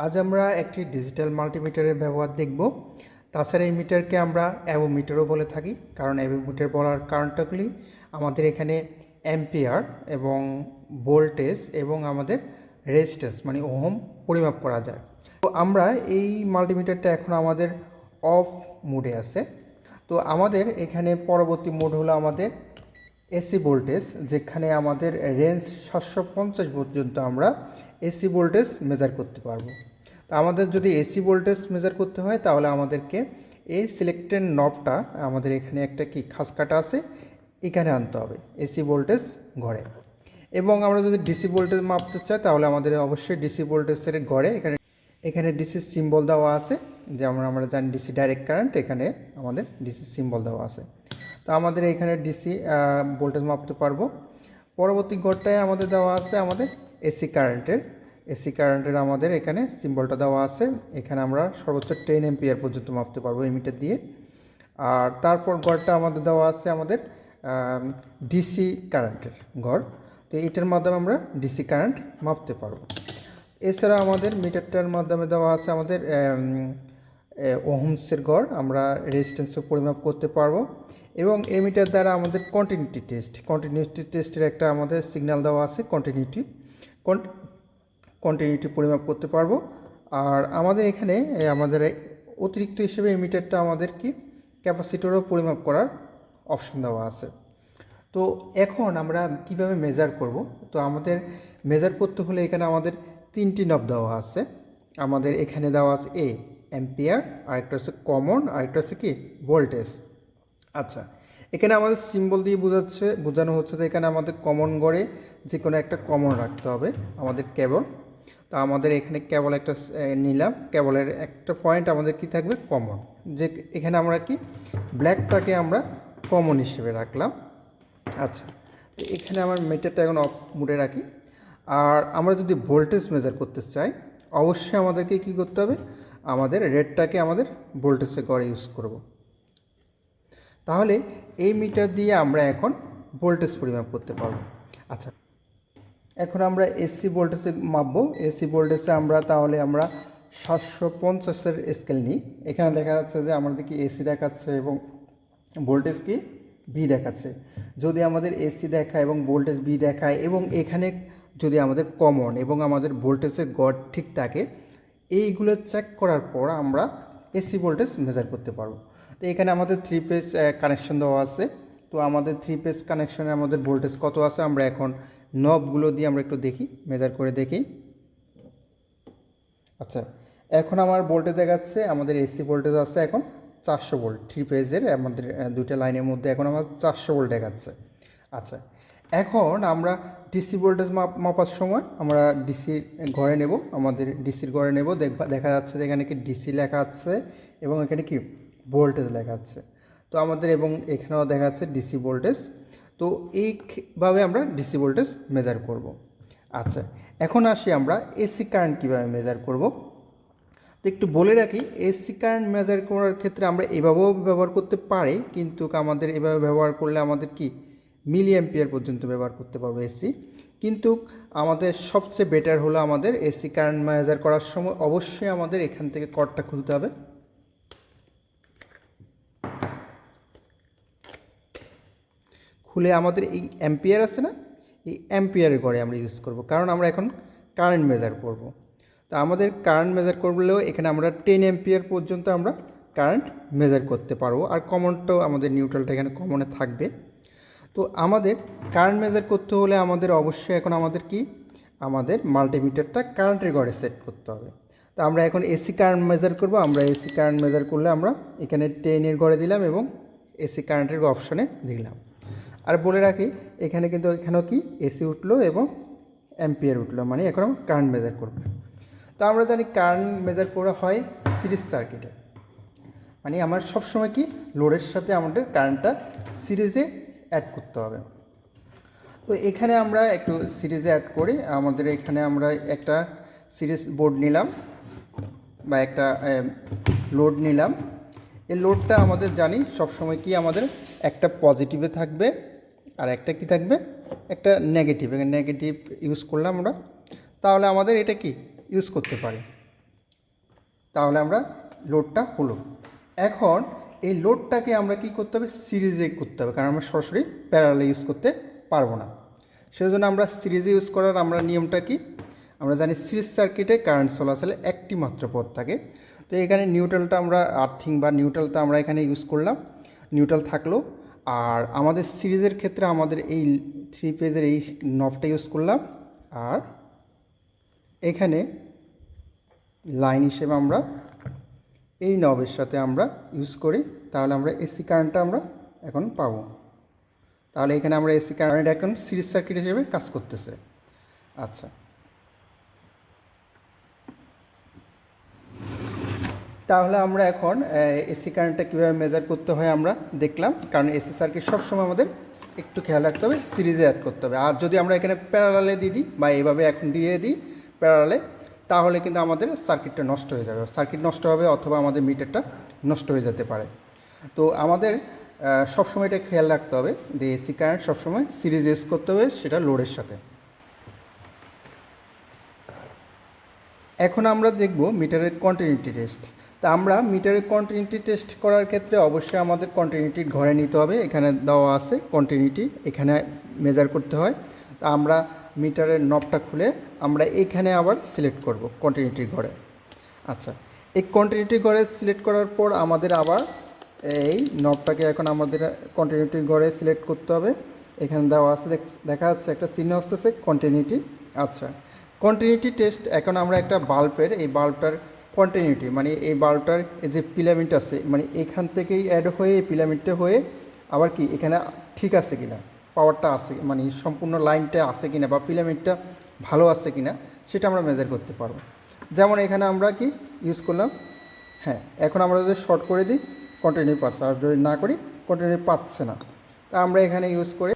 আজ আমরা একটি ডিজিটাল মাল্টিমিটারের ব্যবহার দেখব। তাছাড়া এই মিটারকে আমরা অ্যাভোমিটারও বলে থাকি, কারণ অ্যাভোমিটার বলার কারণটাগুলি আমাদের এখানে অ্যাম্পিয়ার এবং ভোল্টেজ এবং আমাদের রেজিস্ট্যান্স মানে ওহম পরিমাপ করা যায়। তো আমরা এই মাল্টিমিটারটা এখন আমাদের অফ মোডে আছে। তো আমাদের এখানে পরবর্তী মোড হলো আমাদের এসি ভোল্টেজ, যেখানে আমাদের রেঞ্জ 750 পর্যন্ত আমরা এসি ভোল্টেজ মেজার করতে পারবো। তো আমাদের যদি এসি ভোল্টেজ মেজার করতে হয় তাহলে আমাদেরকে এই সিলেক্টেড নবটা আমাদের এখানে একটা কি খাস কাটা আছে, এখানে আনতে হবে এসি ভোল্টেজ ঘরে। এবং আমরা যদি ডিসি ভোল্টেজ মাপতে চাই তাহলে আমাদের অবশ্যই ডিসি ভোল্টেজের ঘরে এখানে ডিসি সিম্বল দেওয়া আছে, যেমন আমরা জানি ডিসি ডাইরেক্ট কারেন্ট, এখানে আমাদের ডিসি সিম্বল দেওয়া আছে। তো আমাদের এখানে ডিসি ভোল্টেজ মাপতে পারবো। পরবর্তী ঘরটায় আমাদের দেওয়া আছে আমাদের এসি কারেন্টের আমাদের এখানে সিম্বলটা দেওয়া আছে। এখানে আমরা সর্বোচ্চ 10 এম্পিয়ার পর্যন্ত মাপতে পারবো এই মিটার দিয়ে। আর তারপর ঘরটা আমাদের দেওয়া আছে আমাদের ডিসি কারেন্টের ঘর। তো এটার মাধ্যমে আমরা ডিসি কারেন্ট মাপতে পারবো। এছাড়া আমাদের মিটারটার মাধ্যমে দেওয়া আছে আমাদের ওহমসের ঘর, আমরা রেজিস্ট্যান্সও পরিমাপ করতে পারবো। এবং এই মিটার দ্বারা আমাদের কন্টিনিউটি টেস্টের একটা আমাদের সিগন্যাল দেওয়া আছে, কন্টিনিউটি পরিমাপ করতে পারবো। আর আমাদের এখানে আমাদের অতিরিক্ত হিসেবে এই মিটারটা আমাদের কি ক্যাপাসিটরও পরিমাপ করার অপশন দেওয়া আছে। তো এখন আমরা কিভাবে মেজার করব? তো আমাদের মেজার করতে হলে এখানে আমাদের 3টি নব দেওয়া আছে। আমাদের এখানে দেওয়া আছে অ্যাম্পিয়ার, আরেকটা হচ্ছে কমন, আরেকটা হচ্ছে কি ভোল্টেজ। আচ্ছা, এখানে আমাদের সিম্বল দিয়ে বোঝানো হচ্ছে যে এখানে আমাদের কমন গড়ে যে কোনো একটা কমন রাখতে হবে আমাদের কেবল। তো আমাদের এখানে কেবল একটা নিলাম, কেবলের একটা পয়েন্ট আমাদের কি থাকবে কমন, যে এখানে আমরা কি ব্ল্যাকটাকে আমরা কমন হিসেবে রাখলাম। আচ্ছা, তো এখানে আমার মিটারটা এখন অফ মোডে রাখি। আর আমরা যদি ভোল্টেজ মেজার করতে চাই অবশ্যই আমাদেরকে কী করতে হবে, আমাদের রেডটাকে আমাদের ভোল্টেজের ঘরে ইউজ করব। তাহলে এই মিটার দিয়ে আমরা এখন ভোল্টেজ পরিমাপ করতে পারবো। আচ্ছা, এখন আমরা এসি ভোল্টেজে মাপবো। এসি ভোল্টেজে তাহলে আমরা 750-এর স্কেল নিই। এখানে দেখা যাচ্ছে যে আমাদের কি এসি দেখাচ্ছে এবং ভোল্টেজ কি বি দেখাচ্ছে। যদি আমাদের এসি দেখায় এবং ভোল্টেজ বি দেখায় এবং এখানে যদি আমাদের কমন এবং আমাদের ভোল্টেজের গড় ঠিক থাকে, এইগুলো চেক করার পর আমরা এসি ভোল্টেজ মেজার করতে পারবো। তো এখানে আমাদের 3 পেজ কানেকশন দেওয়া আছে। তো আমাদের 3 পেজ কানেকশনে আমাদের ভোল্টেজ কত আছে আমরা এখন নবগুলো দিয়ে আমরা একটু দেখি, মেজার করে দেখি। আচ্ছা, এখন আমার ভোল্টেজ দেখাচ্ছে আমাদের এসি ভোল্টেজ আছে এখন 400 ভোল্ট। 3 পেজের আমাদের দুইটা লাইনের মধ্যে এখন আমার 400 ভোল্ট দেখাচ্ছে। আচ্ছা, এখন আমরা ডিসি ভোল্টেজ মাপার সময় আমরা ডিসির ঘরে নেব, আমাদের ডিসির ঘরে নেব। দেখা যাচ্ছে যে এখানে কি ডিসি লেখা আছে এবং এখানে কি ভোল্টেজ লেখা আছে। তো আমাদের এবং এখানেও দেখা যাচ্ছে ডিসি ভোল্টেজ। তো এইভাবে আমরা ডিসি ভোল্টেজ মেজার করব। আচ্ছা, এখন আসি আমরা এসি কারেন্ট কীভাবে মেজার করব। তো একটু বলে রাখি, এসি কারেন্ট মেজার করার ক্ষেত্রে আমরা এভাবেও ব্যবহার করতে পারি, কিন্তু আমাদের এভাবে ব্যবহার করলে আমাদের কি মিলি অ্যাম্পিয়ার পর্যন্ত ব্যবহার করতে পারবো এসি। কিন্তু আমাদের সবচেয়ে বেটার হলো আমাদের এসি কারেন্ট মেজার করার সময় অবশ্যই আমাদের এখান থেকে কর্ডটা খুলতে হবে। খুলে আমাদের এই অ্যাম্পিয়ার আছে না, এই অ্যাম্পিয়ারের ঘরে আমরা ইউজ করব, কারণ আমরা এখন কারেন্ট মেজার করব। তা আমাদের কারেন্ট মেজার করলেও এখানে আমরা 10 এম্পিয়ার পর্যন্ত আমরা কারেন্ট মেজার করতে পারবো। আর কমনটাও আমাদের নিউট্রালটা এখানে কমনে থাকবে। তো আমাদের কারেন্ট মেজার করতে হলে আমাদের অবশ্যই এখন আমাদের মাল্টিমিটারটা কারেন্টের ঘরে সেট করতে হবে। তো আমরা এখন এসি কারেন্ট মেজার করব। আমরা এসি কারেন্ট মেজার করলে আমরা এখানে 10-এর ঘরে দিলাম এবং এসি কারেন্টের অপশানে দিলাম। আর বলে রাখি, এখানেও কি এসি উঠলো এবং অ্যাম্পিয়ার উঠলো, মানে এখন আমরা কারেন্ট মেজার করব। তো আমরা জানি কারেন্ট মেজার করা হয় সিরিজ সার্কিটে, মানে আমার সবসময় কি লোডের সাথে আমাদের কারেন্টটা সিরিজে অ্যাড করতে হবে। তো এখানে আমরা একটু সিরিজে অ্যাড করি। আমাদের এখানে আমরা একটা সিরিজ বোর্ড নিলাম বা একটা লোড নিলাম। এই লোডটা আমাদের জানি সবসময় কি আমাদের একটা পজিটিভে থাকবে আর একটা কি থাকবে, একটা নেগেটিভ। নেগেটিভ ইউজ করলাম আমরা, তাহলে আমাদের এটা কি ইউজ করতে পারি। তাহলে আমরা লোডটা হলো। এখন এই লোডটাকে আমরা কি করতে হবে, সিরিজে করতে হবে, কারণ আমরা সরাসরি প্যারালালে ইউজ করতে পারবো না। সেজন্য আমরা সিরিজে ইউজ করার আমরা নিয়মটা কি, আমরা জানি সিরিজ সার্কিটে কারেন্ট চলাচলে একটি মাত্র পথ থাকে। তো এখানে নিউট্রালটা আমরা আর্থিং বা নিউট্রালটা আমরা এখানে ইউজ করলাম, নিউট্রাল থাকলো। আর আমাদের সিরিজের ক্ষেত্রে আমাদের এই 3 পেজের এই নবটা ইউজ করলাম। আর এখানে লাইন হিসেবে আমরা এই নবের সাথে আমরা ইউজ করি, তাহলে আমরা এসি কারেন্টটা আমরা এখন পাবো। তাহলে এখানে আমরা এসি কারেন্ট এখন সিরিজ সার্কিট হিসেবে কাজ করতেছে। আচ্ছা, তাহলে আমরা এখন এসি কারেন্টটা কীভাবে মেজার করতে হয় আমরা দেখলাম, কারণ এসি সার্কিট সবসময় আমাদের একটু খেয়াল রাখতে হবে, সিরিজে অ্যাড করতে হবে। আর যদি আমরা এখানে প্যারালালে দিয়ে দিই বা এইভাবে এখন দিয়ে দিই প্যারালালে, তাহলে কিন্তু আমাদের সার্কিটটা নষ্ট হয়ে যাবে, সার্কিট নষ্ট হবে অথবা আমাদের মিটারটা নষ্ট হয়ে যেতে পারে। তো আমাদের সবসময় এটা খেয়াল রাখতে হবে যে এসি কারেন্ট সবসময় সিরিজ ইউজ করতে হবে, সেটা লোডের সাথে। এখন আমরা দেখব মিটারের কন্টিনিউটি টেস্ট। তা আমরা মিটারের কন্টিনিউটি টেস্ট করার ক্ষেত্রে অবশ্যই আমাদের কন্টিনিউটি ঘরে নিতে হবে। এখানে দেওয়া আছে কন্টিনিউটি, এখানে মেজার করতে হয়। তা আমরা মিটারের নবটা খুলে আমরা এখানে আবার সিলেক্ট করব কন্টিনিউটি ঘরে। আচ্ছা, এই কন্টিনিউটি ঘরে সিলেক্ট করার পর আমাদের আবার এই নবটাকে এখন আমাদের কন্টিনিউটি ঘরে সিলেক্ট করতে হবে। এখানে দেওয়া আছে, দেখা যাচ্ছে একটা চিহ্ন আসতেছে কন্টিনিউটি। আচ্ছা, কন্টিনিউটি টেস্ট এখন আমরা একটা বাল্বের, এই বাল্বটার কন্টিনিউটি মানে এই বাল্বটার এই যে ফিলামেন্ট আছে, মানে এখান থেকেই অ্যাড হয়ে এই ফিলামেন্টটা হয়ে আবার কি এখানে ঠিক আছে কিনা, পাওয়ারটা আছে মানে সম্পূর্ণ লাইনটা আছে কিনা বা ফিলামেন্টটা ভালো আছে কিনা, সেটা আমরা মেজার করতে পারবো। যেমন এখানে আমরা কি ইউজ করলাম, হ্যাঁ, এখন আমরা যদি শর্ট করে দিই কন্টিনিউ পাচ্ছে, আর যদি না করি কন্টিনিউ পাচ্ছে না। তা আমরা এখানে ইউজ করে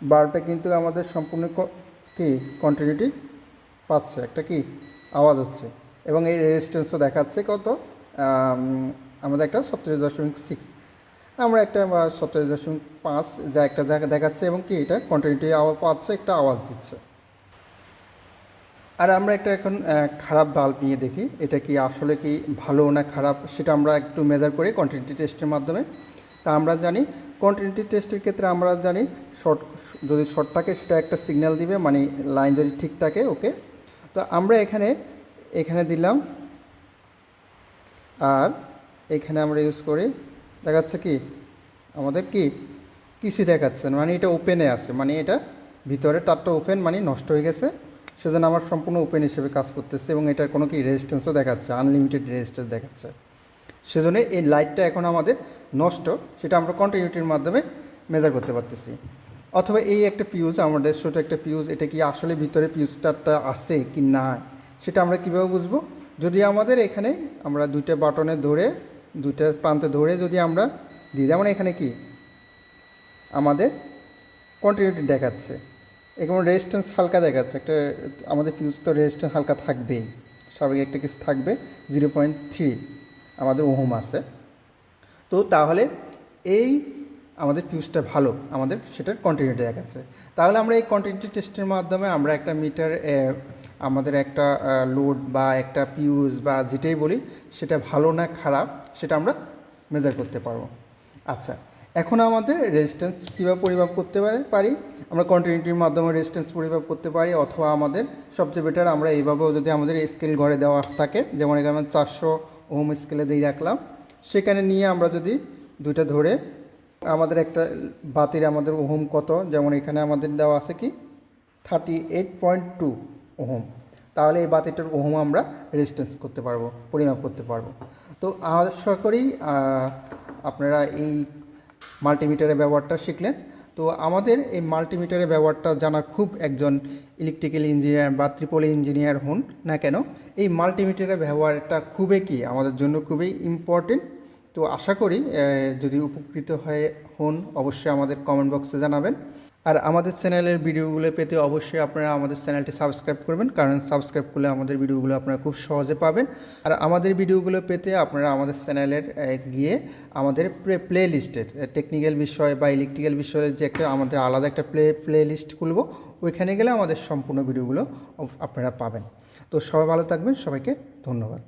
বাল্বটা কিন্তু আমাদের সম্পূর্ণ কি কন্টিনিউটি পাচ্ছে, একটা কি আওয়াজ হচ্ছে, এবং এই রেজিস্ট্যান্সও দেখাচ্ছে কত, আমাদের একটা 37.6, আমরা একটা 37.5 যা একটা দেখাচ্ছে, এবং কি এটা কন্টিনিউটি আওয়াজ পাচ্ছে, একটা আওয়াজ দিচ্ছে। আর আমরা একটা এখন খারাপ বাল্ব নিয়ে দেখি, এটা কি আসলে কি ভালো না খারাপ, সেটা আমরা একটু মেজার করি কন্টিনিউটি টেস্টের মাধ্যমে। তা আমরা জানি কন্টিনিউটি টেস্টের ক্ষেত্রে আমরা জানি যদি শর্ট থাকে সেটা একটা সিগন্যাল দিবে, মানে লাইন যদি ঠিক থাকে ওকে। তো আমরা এখানে দিলাম, আর এখানে আমরা ইউজ করি, দেখাচ্ছে কি আমাদের কি কিছু দেখাচ্ছে না, মানে এটা ওপেনে আছে, মানে এটা ভিতরে তারটা ওপেন, মানে নষ্ট হয়ে গেছে, সেজন্য আমার সম্পূর্ণ ওপেন হিসেবে কাজ করতেছে, এবং এটার কোনো কি রেজিস্ট্যান্সও দেখাচ্ছে, আনলিমিটেড রেজিস্ট্যান্স দেখাচ্ছে। সেজন্য এই লাইটটা এখন আমাদের নষ্ট, সেটা আমরা কন্টিনিউটির মাধ্যমে মেজার করতে পারতেছি। অথবা এই একটা পিউজ, আমাদের ছোটো একটা পিউজ, এটা কি আসলে ভিতরে পিউজটারটা আছে কি না, সেটা আমরা কীভাবে বুঝবো, যদি আমাদের এখানে আমরা দুইটা বাটনে ধরে, দুইটা প্রান্তে ধরে যদি আমরা দিই, যেমন এখানে কি আমাদের কন্টিনিউটি দেখাচ্ছে, এখানে রেজিস্ট্যান্স হালকা দেখাচ্ছে, একটা আমাদের ফিউজ তো রেজিস্ট্যান্স হালকা থাকবেই, স্বাভাবিক একটা কিছু থাকবে, 0.3 আমাদের ওহম আছে। তো তাহলে এই আমাদের ফিউজটা ভালো, আমাদের সেটার কন্টিনিউটি দেখাচ্ছে। তাহলে আমরা এই কন্টিনিউটি টেস্টের মাধ্যমে আমরা একটা মিটার, আমাদের একটা লোড বা একটা পিউজ বা যেটাই বলি, সেটা ভালো না খারাপ সেটা আমরা মেজার করতে পারবো। আচ্ছা, এখন আমাদের রেজিস্ট্যান্স কীভাবে পরিমাপ করতে পারি, আমরা কন্টিনিউটির মাধ্যমে রেজিস্ট্যান্স পরিমাপ করতে পারি, অথবা আমাদের সবচেয়ে বেটার আমরা এইভাবেও যদি আমাদের স্কেল ঘরে দেওয়া থাকে, যেমন এখানে 400 ওহম স্কেলে দিয়ে রাখলাম, সেখানে নিয়ে আমরা যদি দুইটা ধরে আমাদের একটা বাতির আমাদের ওহম কত, যেমন এখানে আমাদের দেওয়া আছে কি 38.2 ওহম, তাহলে এই বাতিটার ওহম আমরা রেজিস্ট্যান্স করতে পারবো, পরিমাপ করতে পারবো। তো আশা করি আপনারা এই মাল্টিমিটারের ব্যবহারটা শিখলেন। তো আমাদের এই মাল্টিমিটারের ব্যবহারটা জানা খুব, একজন ইলেকট্রিক্যাল ইঞ্জিনিয়ার বা ট্রিপল ইঞ্জিনিয়ার হন না কেন, এই মাল্টিমিটারের ব্যবহারটা খুবই কি আমাদের জন্য খুবই ইম্পর্টেন্ট। তো আশা করি যদি উপকৃত হন অবশ্যই আমাদের কমেন্ট বক্সে জানাবেন। আর আমাদের চ্যানেলের ভিডিওগুলো পেতে অবশ্যই আপনারা আমাদের চ্যানেলটি সাবস্ক্রাইব করবেন, কারণ সাবস্ক্রাইব করলে আমাদের ভিডিওগুলো আপনারা খুব সহজে পাবেন। আর আমাদের ভিডিওগুলো পেতে আপনারা আমাদের চ্যানেলের গিয়ে আমাদের প্লে লিস্টের টেকনিক্যাল বিষয় বা ইলেকট্রিক্যাল বিষয়ের যে একটা আমাদের আলাদা একটা প্লে লিস্ট খুলবো, ওইখানে গেলে আমাদের সম্পূর্ণ ভিডিওগুলো আপনারা পাবেন। তো সবাই ভালো থাকবেন, সবাইকে ধন্যবাদ।